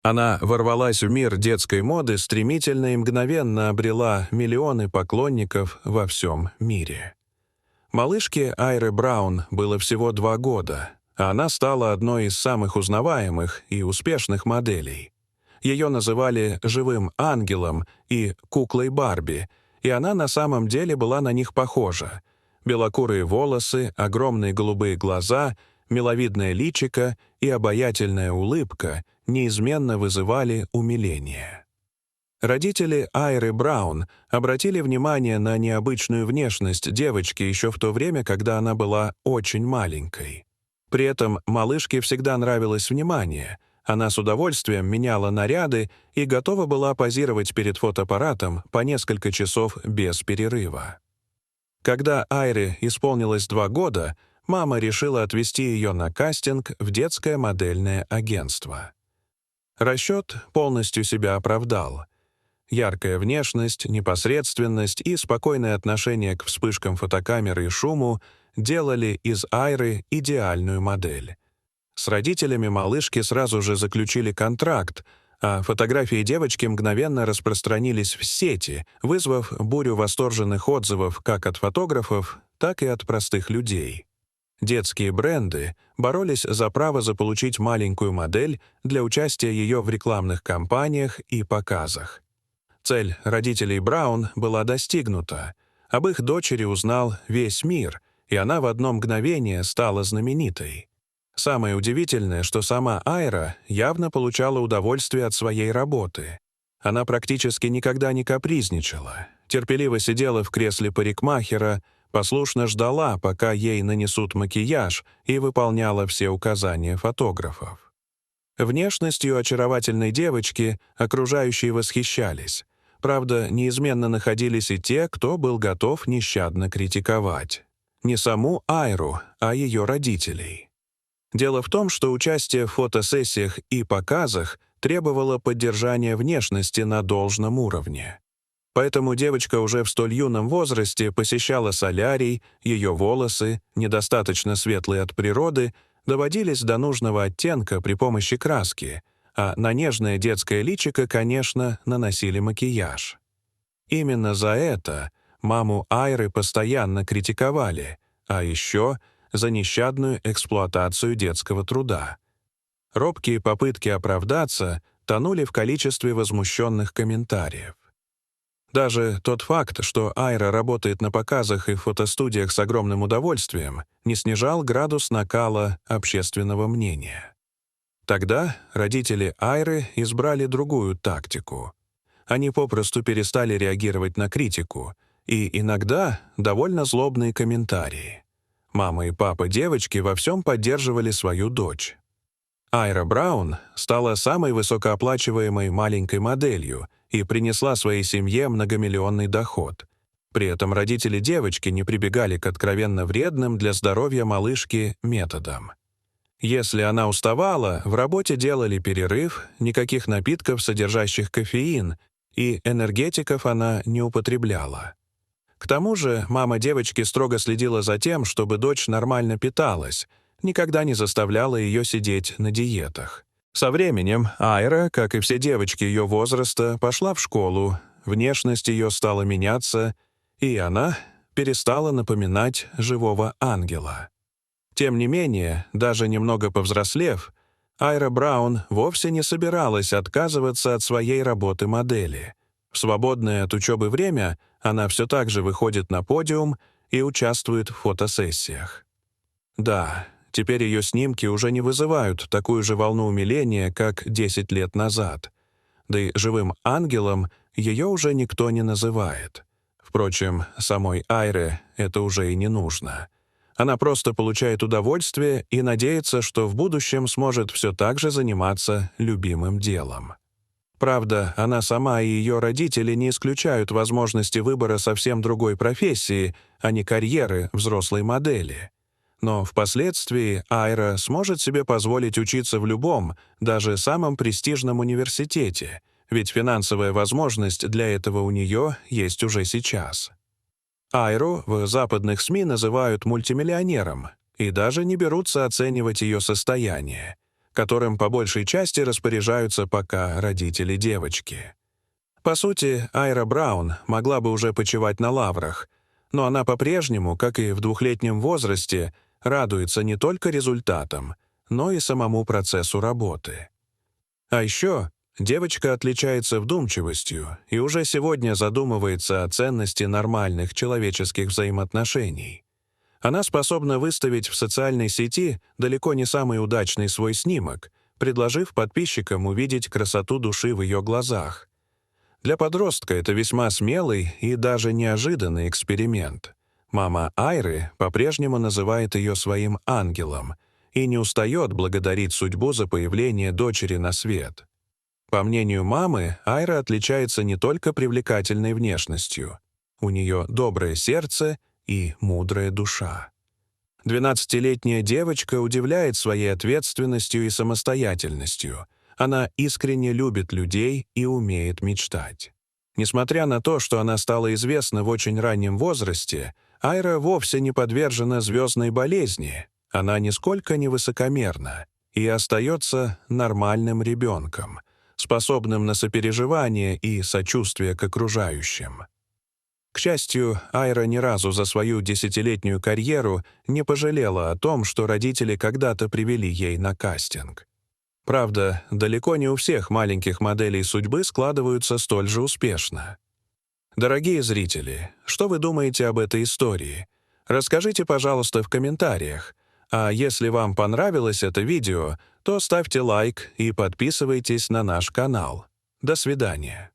Она ворвалась в мир детской моды, стремительно и мгновенно обрела миллионы поклонников во всем мире. Малышке Айры Браун было всего 2 года, а она стала одной из самых узнаваемых и успешных моделей. Ее называли «живым ангелом» и «куклой Барби», и она на самом деле была на них похожа. Белокурые волосы, огромные голубые глаза, миловидное личико и обаятельная улыбка неизменно вызывали умиление. Родители Айры Браун обратили внимание на необычную внешность девочки еще в то время, когда она была очень маленькой. При этом малышке всегда нравилось внимание. Она с удовольствием меняла наряды и готова была позировать перед фотоаппаратом по несколько часов без перерыва. Когда Айре исполнилось 2 года, мама решила отвезти ее на кастинг в детское модельное агентство. Расчет полностью себя оправдал. Яркая внешность, непосредственность и спокойное отношение к вспышкам фотокамеры и шуму делали из Айры идеальную модель. С родителями малышки сразу же заключили контракт, а фотографии девочки мгновенно распространились в сети, вызвав бурю восторженных отзывов как от фотографов, так и от простых людей. Детские бренды боролись за право заполучить маленькую модель для участия ее в рекламных кампаниях и показах. Цель родителей Браун была достигнута. Об их дочери узнал весь мир, и она в одно мгновение стала знаменитой. Самое удивительное, что сама Айра явно получала удовольствие от своей работы. Она практически никогда не капризничала, терпеливо сидела в кресле парикмахера, послушно ждала, пока ей нанесут макияж, и выполняла все указания фотографов. Внешностью очаровательной девочки окружающие восхищались. Правда, неизменно находились и те, кто был готов нещадно критиковать. Не саму Айру, а ее родителей. Дело в том, что участие в фотосессиях и показах требовало поддержания внешности на должном уровне. Поэтому девочка уже в столь юном возрасте посещала солярий, ее волосы, недостаточно светлые от природы, доводились до нужного оттенка при помощи краски, а на нежное детское личико, конечно, наносили макияж. Именно за это маму Айры постоянно критиковали, а еще за нещадную эксплуатацию детского труда. Робкие попытки оправдаться тонули в количестве возмущенных комментариев. Даже тот факт, что Айра работает на показах и фотостудиях с огромным удовольствием, не снижал градус накала общественного мнения. Тогда родители Айры избрали другую тактику. Они попросту перестали реагировать на критику и иногда довольно злобные комментарии. Мама и папа девочки во всем поддерживали свою дочь. Айра Браун стала самой высокооплачиваемой маленькой моделью и принесла своей семье многомиллионный доход. При этом родители девочки не прибегали к откровенно вредным для здоровья малышки методам. Если она уставала, в работе делали перерыв, никаких напитков, содержащих кофеин, и энергетиков она не употребляла. К тому же мама девочки строго следила за тем, чтобы дочь нормально питалась, никогда не заставляла ее сидеть на диетах. Со временем Айра, как и все девочки ее возраста, пошла в школу, внешность ее стала меняться, и она перестала напоминать живого ангела. Тем не менее, даже немного повзрослев, Айра Браун вовсе не собиралась отказываться от своей работы модели. В свободное от учебы время она все так же выходит на подиум и участвует в фотосессиях. Да, теперь ее снимки уже не вызывают такую же волну умиления, как 10 лет назад. Да и живым ангелом ее уже никто не называет. Впрочем, самой Айре это уже и не нужно. Она просто получает удовольствие и надеется, что в будущем сможет все так же заниматься любимым делом. Правда, она сама и ее родители не исключают возможности выбора совсем другой профессии, а не карьеры взрослой модели. Но впоследствии Айра сможет себе позволить учиться в любом, даже самом престижном университете, ведь финансовая возможность для этого у нее есть уже сейчас. Айру в западных СМИ называют мультимиллионером и даже не берутся оценивать ее состояние. которым по большей части распоряжаются пока родители девочки. По сути, Айра Браун могла бы уже почивать на лаврах, но она по-прежнему, как и в 2-летнем возрасте, радуется не только результатам, но и самому процессу работы. А еще девочка отличается вдумчивостью и уже сегодня задумывается о ценности нормальных человеческих взаимоотношений. Она способна выставить в социальной сети далеко не самый удачный свой снимок, предложив подписчикам увидеть красоту души в ее глазах. Для подростка это весьма смелый и даже неожиданный эксперимент. Мама Айры по-прежнему называет ее своим ангелом и не устает благодарить судьбу за появление дочери на свет. По мнению мамы, Айра отличается не только привлекательной внешностью. У нее доброе сердце и мудрая душа. 12-летняя девочка удивляет своей ответственностью и самостоятельностью. Она искренне любит людей и умеет мечтать. Несмотря на то, что она стала известна в очень раннем возрасте, Айра вовсе не подвержена звездной болезни. Она нисколько не высокомерна и остается нормальным ребенком, способным на сопереживание и сочувствие к окружающим. К счастью, Айра ни разу за свою 10-летнюю карьеру не пожалела о том, что родители когда-то привели ей на кастинг. Правда, далеко не у всех маленьких моделей судьбы складываются столь же успешно. Дорогие зрители, что вы думаете об этой истории? Расскажите, пожалуйста, в комментариях. А если вам понравилось это видео, то ставьте лайк и подписывайтесь на наш канал. До свидания.